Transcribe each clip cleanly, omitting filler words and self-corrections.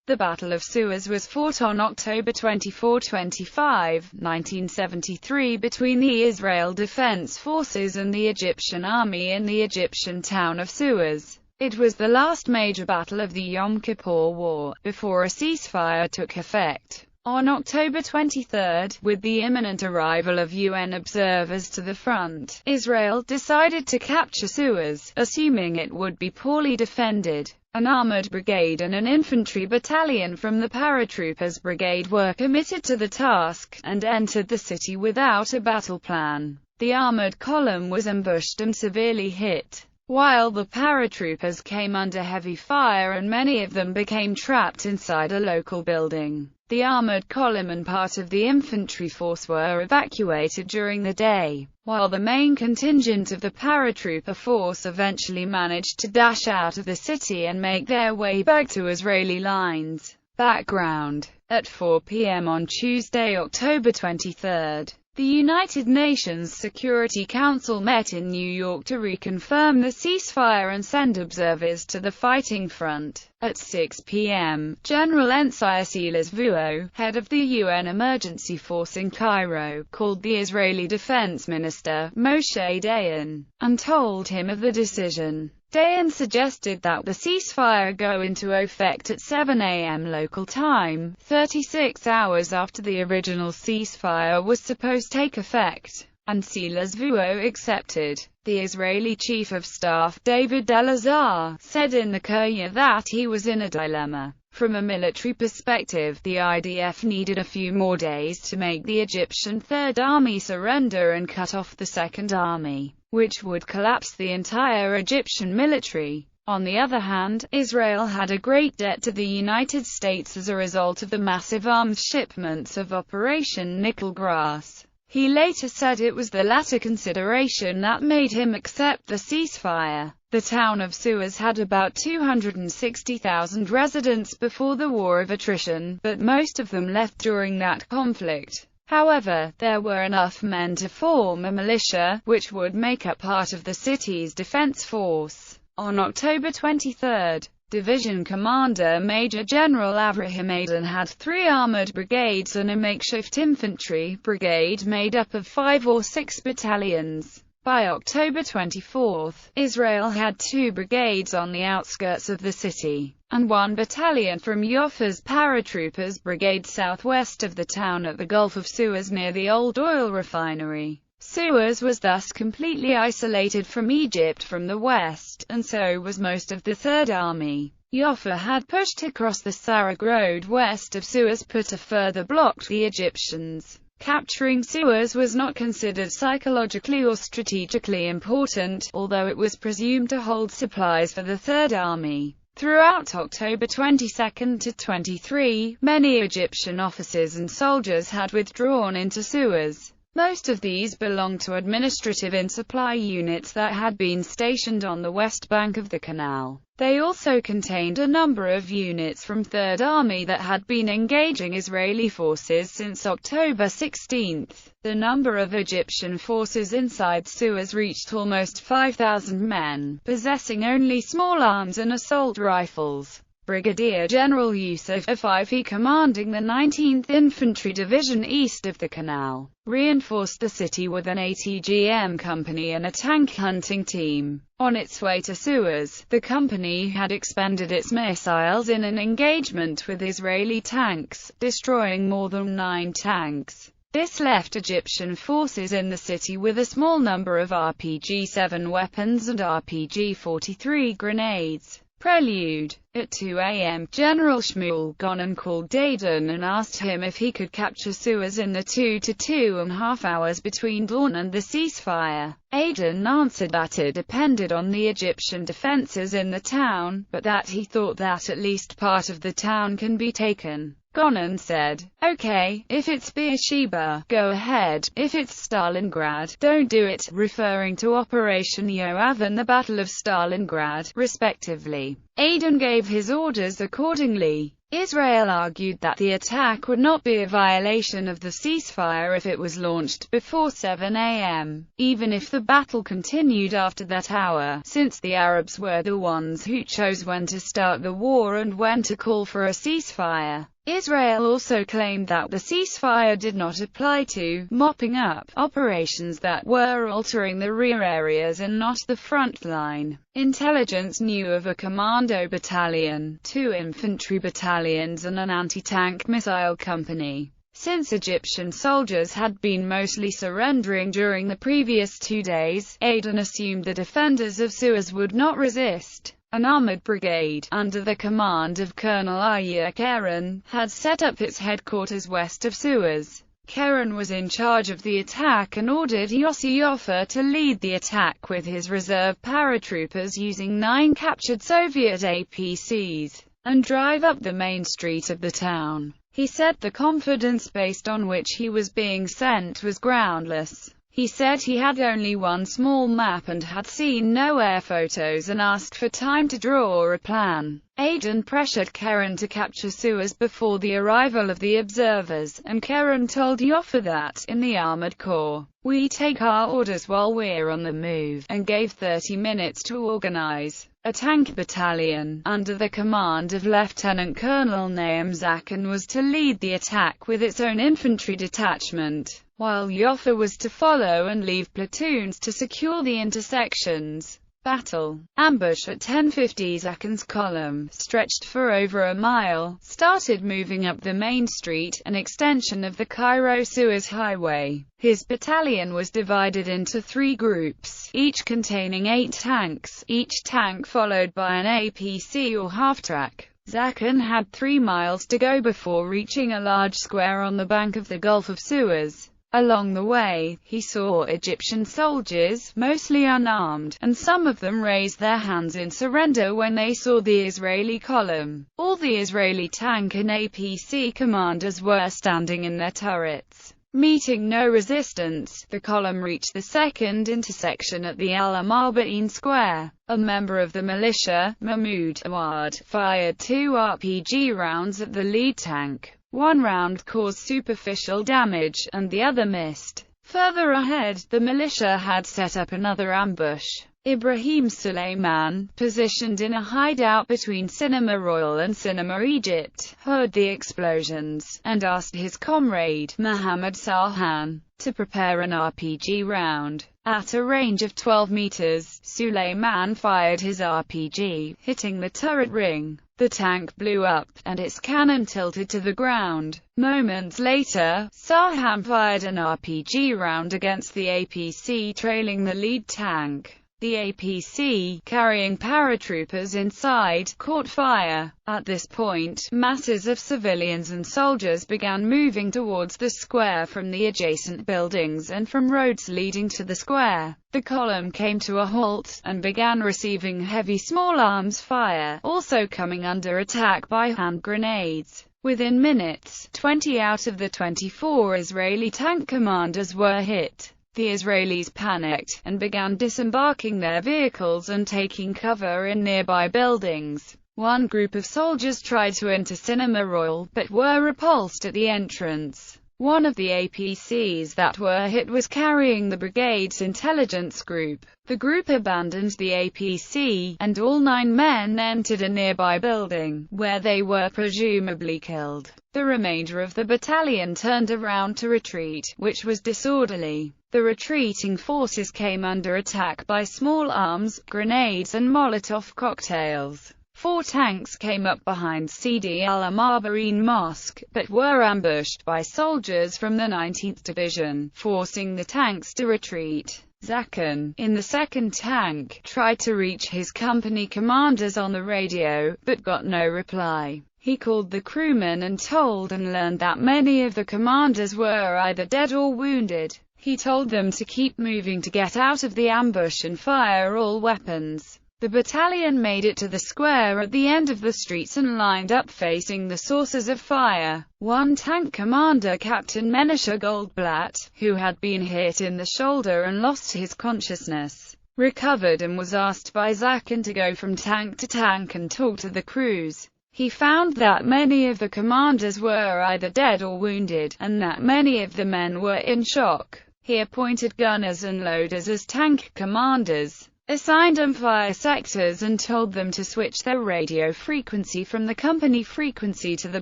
The Battle of Suez was fought on October 24–25, 1973 between the Israel Defense Forces and the Egyptian Army in the Egyptian town of Suez. It was the last major battle of the Yom Kippur War, before a ceasefire took effect. On October 23, with the imminent arrival of UN observers to the front, Israel decided to capture Suez, assuming it would be poorly defended. An armored brigade and an infantry battalion from the paratroopers brigade were committed to the task, and entered the city without a battle plan. The armored column was ambushed and severely hit, while the paratroopers came under heavy fire and many of them became trapped inside a local building. The armored column and part of the infantry force were evacuated during the day, while the main contingent of the paratrooper force eventually managed to dash out of the city and make their way back to Israeli lines. Background: at 4 p.m. on Tuesday, October 23, the United Nations Security Council met in New York to reconfirm the ceasefire and send observers to the fighting front. At 6 p.m., General Silas Vuo, head of the UN Emergency Force in Cairo, called the Israeli Defense Minister, Moshe Dayan, and told him of the decision. Dayan suggested that the ceasefire go into effect at 7 a.m. local time, 36 hours after the original ceasefire was supposed to take effect, and Silas Vuo accepted. The Israeli Chief of Staff, David Elazar, said in the Courier that he was in a dilemma. From a military perspective, the IDF needed a few more days to make the Egyptian Third Army surrender and cut off the Second Army, which would collapse the entire Egyptian military. On the other hand, Israel had a great debt to the United States as a result of the massive arms shipments of Operation Nickel Grass. He later said it was the latter consideration that made him accept the ceasefire. The town of Suez had about 260,000 residents before the War of Attrition, but most of them left during that conflict. However, there were enough men to form a militia, which would make up part of the city's defense force. On October 23, Division Commander Major General Avraham Adan had 3 armored brigades and a makeshift infantry brigade made up of 5 or 6 battalions. By October 24, Israel had 2 brigades on the outskirts of the city, and 1 battalion from Jaffa's paratroopers brigade southwest of the town at the Gulf of Suez near the old oil refinery. Suez was thus completely isolated from Egypt from the west, and so was most of the Third Army. Jaffa had pushed across the Sarak Road west of Suez, put a further block to the Egyptians. Capturing Suez was not considered psychologically or strategically important, although it was presumed to hold supplies for the Third Army. Throughout October 22 to 23, many Egyptian officers and soldiers had withdrawn into Suez. Most of these belonged to administrative and supply units that had been stationed on the west bank of the canal. They also contained a number of units from Third Army that had been engaging Israeli forces since October 16. The number of Egyptian forces inside Suez reached almost 5,000 men, possessing only small arms and assault rifles. Brigadier General Yusuf Afifi, commanding the 19th Infantry Division east of the canal, reinforced the city with an ATGM company and a tank hunting team. On its way to Suez, the company had expended its missiles in an engagement with Israeli tanks, destroying more than 9 tanks. This left Egyptian forces in the city with a small number of RPG-7 weapons and RPG-43 grenades. Prelude. At 2 a.m., General Shmuel Gonen called Adan and asked him if he could capture Suez in the 2 to 2.5 hours between dawn and the ceasefire. Adan answered that it depended on the Egyptian defenses in the town, but that he thought that at least part of the town can be taken. Gonen said, "Okay, if it's Beersheba, go ahead. If it's Stalingrad, don't do it," referring to Operation Yoav and the Battle of Stalingrad, respectively. Aden gave his orders accordingly. Israel argued that the attack would not be a violation of the ceasefire if it was launched before 7 a.m., even if the battle continued after that hour, since the Arabs were the ones who chose when to start the war and when to call for a ceasefire. Israel also claimed that the ceasefire did not apply to mopping up operations that were altering the rear areas and not the front line. Intelligence knew of a commando battalion, 2 infantry battalions and an anti-tank missile company. Since Egyptian soldiers had been mostly surrendering during the previous 2 days, Aden assumed the defenders of Suez would not resist. An armored brigade, under the command of Colonel Ayer Keren, had set up its headquarters west of Suez. Keren was in charge of the attack and ordered Yossi Offer to lead the attack with his reserve paratroopers using 9 captured Soviet APCs, and drive up the main street of the town. He said the confidence based on which he was being sent was groundless. He said he had only one small map and had seen no air photos and asked for time to draw a plan. Aden pressured Keren to capture Suez before the arrival of the observers, and Keren told Yoffa that, in the Armored Corps, we take our orders while we're on the move, and gave 30 minutes to organize. A tank battalion, under the command of Lieutenant Colonel Nahum Zakan, was to lead the attack with its own infantry detachment, while Yoffa was to follow and leave platoons to secure the intersections. Battle. Ambush at 10:50. Zakan's column, stretched for over a mile, started moving up the main street, an extension of the Cairo-Suez highway. His battalion was divided into 3 groups, each containing 8 tanks, each tank followed by an APC or half-track. Zakan had 3 miles to go before reaching a large square on the bank of the Gulf of Suez. Along the way, he saw Egyptian soldiers, mostly unarmed, and some of them raised their hands in surrender when they saw the Israeli column. All the Israeli tank and APC commanders were standing in their turrets. Meeting no resistance, the column reached the second intersection at the Al Marba'in Square. A member of the militia, Mahmoud Awad, fired 2 RPG rounds at the lead tank. 1 round caused superficial damage, and the other missed. Further ahead, the militia had set up another ambush. Ibrahim Suleiman, positioned in a hideout between Cinema Royal and Cinema Egypt, heard the explosions, and asked his comrade, Mohammed Salhan, to prepare an RPG round. At a range of 12 meters, Suleiman fired his RPG, hitting the turret ring. The tank blew up, and its cannon tilted to the ground. Moments later, Salhan fired an RPG round against the APC trailing the lead tank. The APC, carrying paratroopers inside, caught fire. At this point, masses of civilians and soldiers began moving towards the square from the adjacent buildings and from roads leading to the square. The column came to a halt, and began receiving heavy small arms fire, also coming under attack by hand grenades. Within minutes, 20 out of the 24 Israeli tank commanders were hit. The Israelis panicked, and began disembarking their vehicles and taking cover in nearby buildings. One group of soldiers tried to enter Cinema Royal, but were repulsed at the entrance. One of the APCs that were hit was carrying the brigade's intelligence group. The group abandoned the APC, and all 9 men entered a nearby building, where they were presumably killed. The remainder of the battalion turned around to retreat, which was disorderly. The retreating forces came under attack by small arms, grenades and Molotov cocktails. 4 tanks came up behind Sidi al-Marba'in Mosque, but were ambushed by soldiers from the 19th Division, forcing the tanks to retreat. Zakan, in the second tank, tried to reach his company commanders on the radio, but got no reply. He called the crewmen and told and learned that many of the commanders were either dead or wounded. He told them to keep moving to get out of the ambush and fire all weapons. The battalion made it to the square at the end of the streets and lined up facing the sources of fire. One tank commander, Captain Menashe Goldblatt, who had been hit in the shoulder and lost his consciousness, recovered and was asked by Zakin to go from tank to tank and talk to the crews. He found that many of the commanders were either dead or wounded, and that many of the men were in shock. He appointed gunners and loaders as tank commanders, assigned them fire sectors and told them to switch their radio frequency from the company frequency to the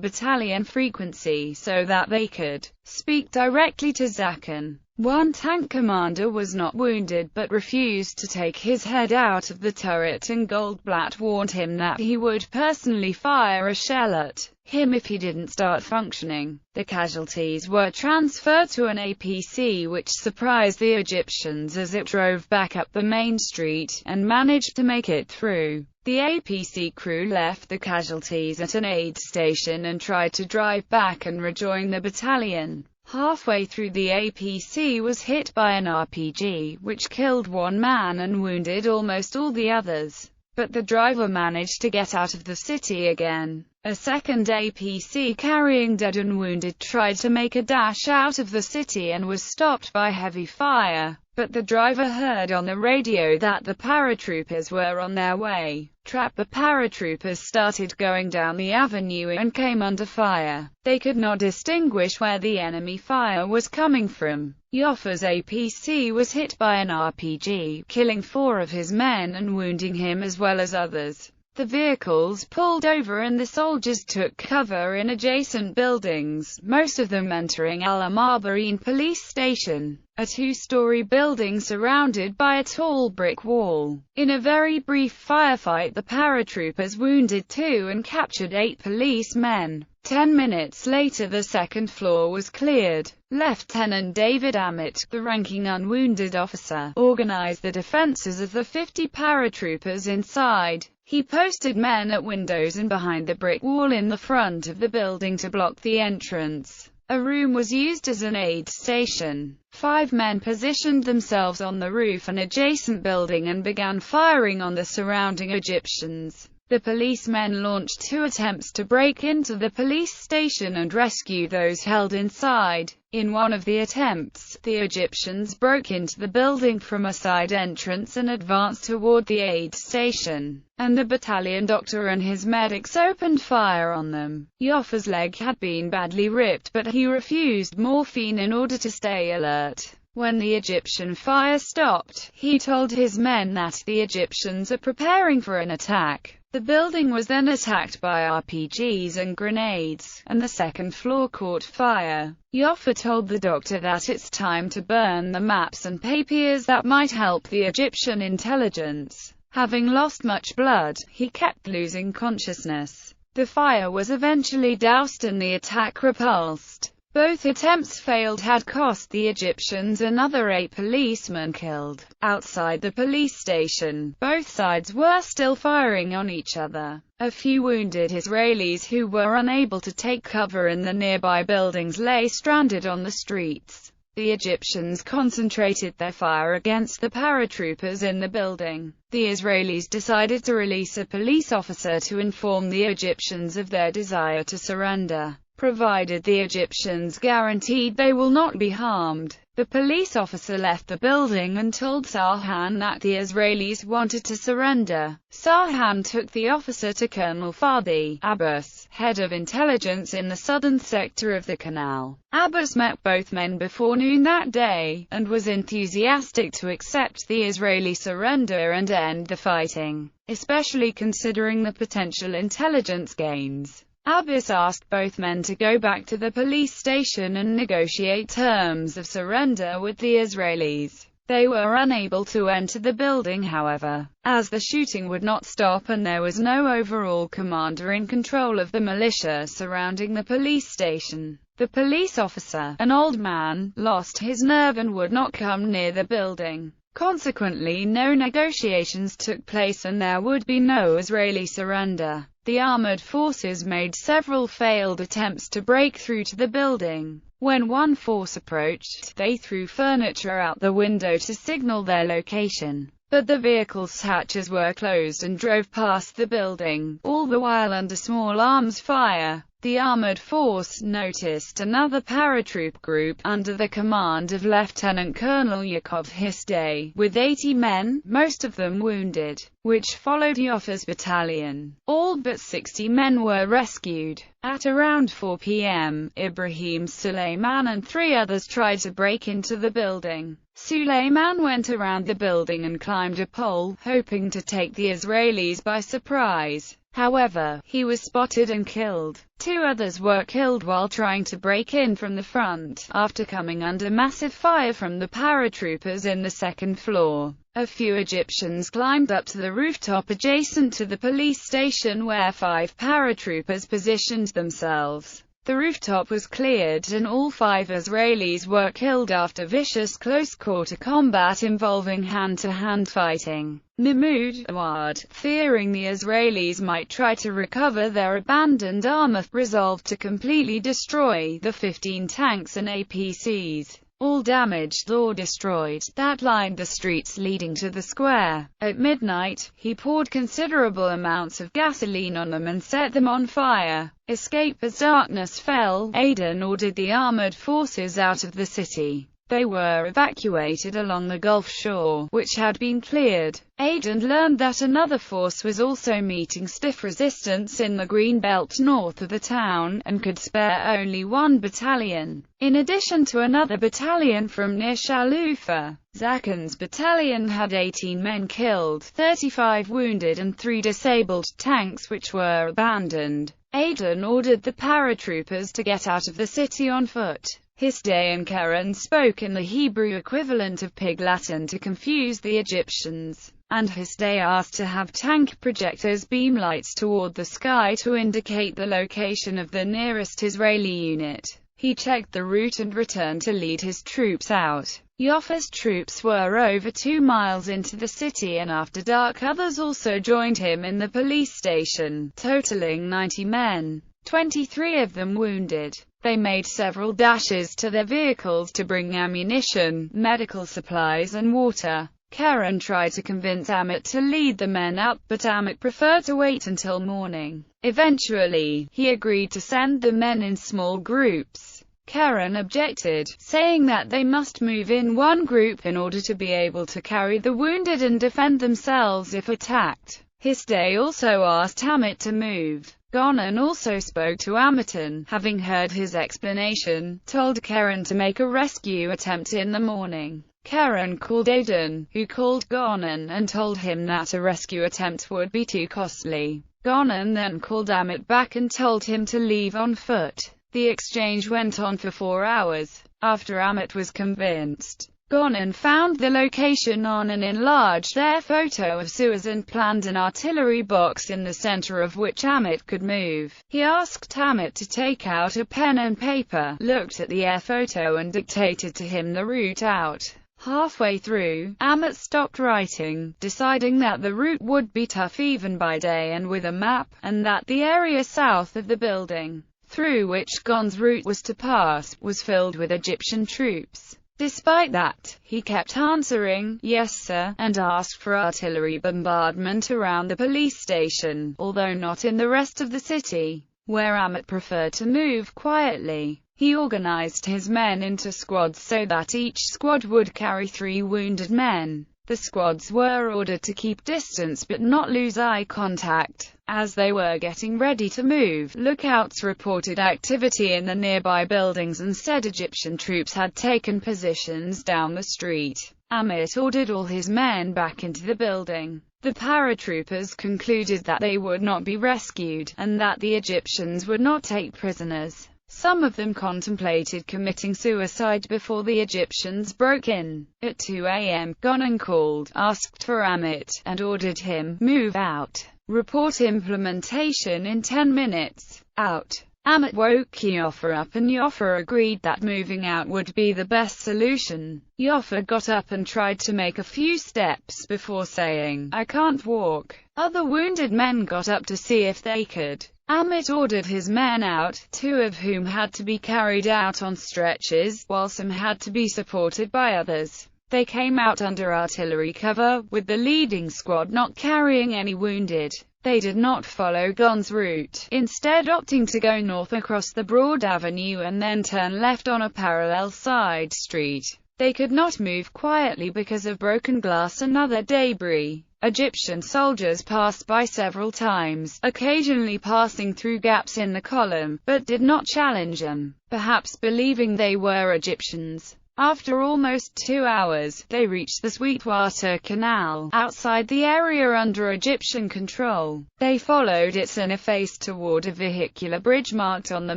battalion frequency so that they could speak directly to Zakin. One tank commander was not wounded but refused to take his head out of the turret, and Goldblatt warned him that he would personally fire a shell at him if he didn't start functioning. The casualties were transferred to an APC, which surprised the Egyptians as it drove back up the main street and managed to make it through. The APC crew left the casualties at an aid station and tried to drive back and rejoin the battalion. Halfway through, the APC was hit by an RPG, which killed one man and wounded almost all the others. But the driver managed to get out of the city again. A second APC carrying dead and wounded tried to make a dash out of the city and was stopped by heavy fire. But the driver heard on the radio that the paratroopers were on their way. Trapped, the paratroopers started going down the avenue and came under fire. They could not distinguish where the enemy fire was coming from. Yoffa's APC was hit by an RPG, killing 4 of his men and wounding him as well as others. The vehicles pulled over and the soldiers took cover in adjacent buildings, most of them entering Al Marbarine police station, a 2-story building surrounded by a tall brick wall. In a very brief firefight, the paratroopers wounded 2 and captured 8 policemen. 10 minutes later, the second floor was cleared. Lieutenant David Ammett, the ranking unwounded officer, organized the defenses of the 50 paratroopers inside. He posted men at windows and behind the brick wall in the front of the building to block the entrance. A room was used as an aid station. 5 men positioned themselves on the roof and adjacent building and began firing on the surrounding Egyptians. The policemen launched 2 attempts to break into the police station and rescue those held inside. In one of the attempts, the Egyptians broke into the building from a side entrance and advanced toward the aid station, and the battalion doctor and his medics opened fire on them. Yoffa's leg had been badly ripped, but he refused morphine in order to stay alert. When the Egyptian fire stopped, he told his men that the Egyptians are preparing for an attack. The building was then attacked by RPGs and grenades, and the second floor caught fire. Yoffa told the doctor that it's time to burn the maps and papiers that might help the Egyptian intelligence. Having lost much blood, he kept losing consciousness. The fire was eventually doused and the attack repulsed. Both attempts failed, had cost the Egyptians another 8 policemen killed. Outside the police station, both sides were still firing on each other. A few wounded Israelis who were unable to take cover in the nearby buildings lay stranded on the streets. The Egyptians concentrated their fire against the paratroopers in the building. The Israelis decided to release a police officer to inform the Egyptians of their desire to surrender, provided the Egyptians guaranteed they will not be harmed. The police officer left the building and told Sarhan that the Israelis wanted to surrender. Sarhan took the officer to Colonel Fadi Abbas, head of intelligence in the southern sector of the canal. Abbas met both men before noon that day, and was enthusiastic to accept the Israeli surrender and end the fighting, especially considering the potential intelligence gains. Abbas asked both men to go back to the police station and negotiate terms of surrender with the Israelis. They were unable to enter the building, however, as the shooting would not stop and there was no overall commander in control of the militia surrounding the police station. The police officer, an old man, lost his nerve and would not come near the building. Consequently, no negotiations took place and there would be no Israeli surrender. The armored forces made several failed attempts to break through to the building. When one force approached, they threw furniture out the window to signal their location. but the vehicle's hatches were closed and drove past the building, all the while under small arms fire. The armored force noticed another paratroop group, under the command of Lieutenant Colonel Yakov Histay, with 80 men, most of them wounded, which followed Yoffa's battalion. All but 60 men were rescued. At around 4 p.m., Ibrahim Suleiman and 3 others tried to break into the building. Suleiman went around the building and climbed a pole, hoping to take the Israelis by surprise. However, he was spotted and killed. 2 others were killed while trying to break in from the front, after coming under massive fire from the paratroopers in the second floor. A few Egyptians climbed up to the rooftop adjacent to the police station where 5 paratroopers positioned themselves. The rooftop was cleared and all 5 Israelis were killed after vicious close-quarter combat involving hand-to-hand fighting. Mahmoud Awad, fearing the Israelis might try to recover their abandoned armor, resolved to completely destroy the 15 tanks and APCs, all damaged or destroyed, that lined the streets leading to the square. At midnight, he poured considerable amounts of gasoline on them and set them on fire. Escape as darkness fell. Aden ordered the armored forces out of the city. They were evacuated along the Gulf shore, which had been cleared. Aden learned that another force was also meeting stiff resistance in the green belt north of the town, and could spare only 1 battalion, in addition to another battalion from near Shalufa. Zakan's battalion had 18 men killed, 35 wounded and 3 disabled tanks which were abandoned. Aden ordered the paratroopers to get out of the city on foot. Histay and Keren spoke in the Hebrew equivalent of Pig Latin to confuse the Egyptians, and Histay asked to have tank projectors beam lights toward the sky to indicate the location of the nearest Israeli unit. He checked the route and returned to lead his troops out. Yoffa's troops were over 2 miles into the city, and after dark others also joined him in the police station, totaling 90 men, 23 of them wounded. They made several dashes to their vehicles to bring ammunition, medical supplies and water. Keren tried to convince Amit to lead the men out, but Amit preferred to wait until morning. Eventually, he agreed to send the men in small groups. Keren objected, saying that they must move in one group in order to be able to carry the wounded and defend themselves if attacked. Histay also asked Amit to move. Gonan also spoke to Amit, having heard his explanation, told Keren to make a rescue attempt in the morning. Keren called Aden, who called Gonan and told him that a rescue attempt would be too costly. Gonan then called Amit back and told him to leave on foot. The exchange went on for 4 hours. After Amit was convinced, Gonan found the location on an enlarged air photo of Suez and planned an artillery box in the center of which Amit could move. He asked Amit to take out a pen and paper, looked at the air photo and dictated to him the route out. Halfway through, Amit stopped writing, deciding that the route would be tough even by day and with a map, and that the area south of the building, through which Gon's route was to pass, was filled with Egyptian troops. Despite that, he kept answering, "Yes sir," and asked for artillery bombardment around the police station, although not in the rest of the city, where Amit preferred to move quietly. He organized his men into squads so that each squad would carry 3 wounded men. The squads were ordered to keep distance but not lose eye contact. As they were getting ready to move, lookouts reported activity in the nearby buildings and said Egyptian troops had taken positions down the street. Amit ordered all his men back into the building. The paratroopers concluded that they would not be rescued, and that the Egyptians would not take prisoners. Some of them contemplated committing suicide before the Egyptians broke in. At 2 a.m., Gonan called, asked for Amit, and ordered him, "Move out. Report implementation in 10 minutes. Out." Amit woke Yoffa up and Yoffa agreed that moving out would be the best solution. Yoffa got up and tried to make a few steps before saying, "I can't walk." Other wounded men got up to see if they could. Amit ordered his men out, 2 of whom had to be carried out on stretchers, while some had to be supported by others. They came out under artillery cover, with the leading squad not carrying any wounded. They did not follow Gon's route, instead opting to go north across the broad avenue and then turn left on a parallel side street. They could not move quietly because of broken glass and other debris. Egyptian soldiers passed by several times, occasionally passing through gaps in the column, but did not challenge them, perhaps believing they were Egyptians. After almost 2 hours, they reached the Sweetwater Canal, outside the area under Egyptian control. They followed its inner face toward a vehicular bridge marked on the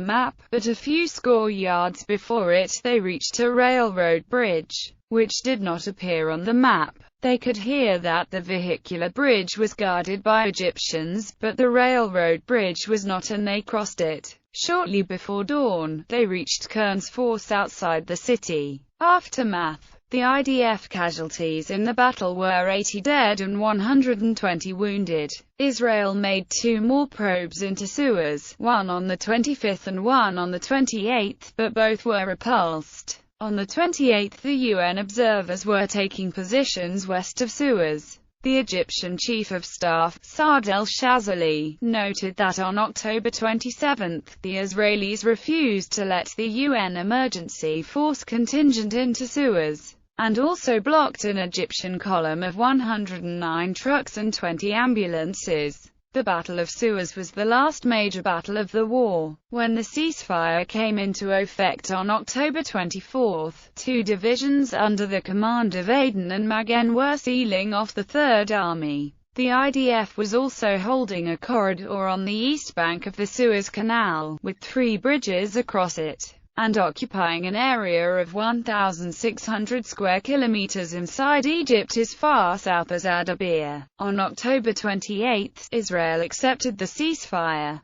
map, but a few score yards before it, they reached a railroad bridge, which did not appear on the map. They could hear that the vehicular bridge was guarded by Egyptians, but the railroad bridge was not, and they crossed it. Shortly before dawn, they reached Kern's force outside the city. Aftermath. The IDF casualties in the battle were 80 dead and 120 wounded. Israel made 2 more probes into Suez, one on the 25th and one on the 28th, but both were repulsed. On the 28th, the UN observers were taking positions west of Suez. The Egyptian Chief of Staff, Saad el-Shazali, noted that on October 27, the Israelis refused to let the UN emergency force contingent into Suez, and also blocked an Egyptian column of 109 trucks and 20 ambulances. The Battle of Suez was the last major battle of the war. When the ceasefire came into effect on October 24, 2 divisions under the command of Aden and Magen were sealing off the Third Army. The IDF was also holding a corridor on the east bank of the Suez Canal, with 3 bridges across it, and occupying an area of 1,600 square kilometers inside Egypt as far south as Adabir. On October 28, Israel accepted the ceasefire.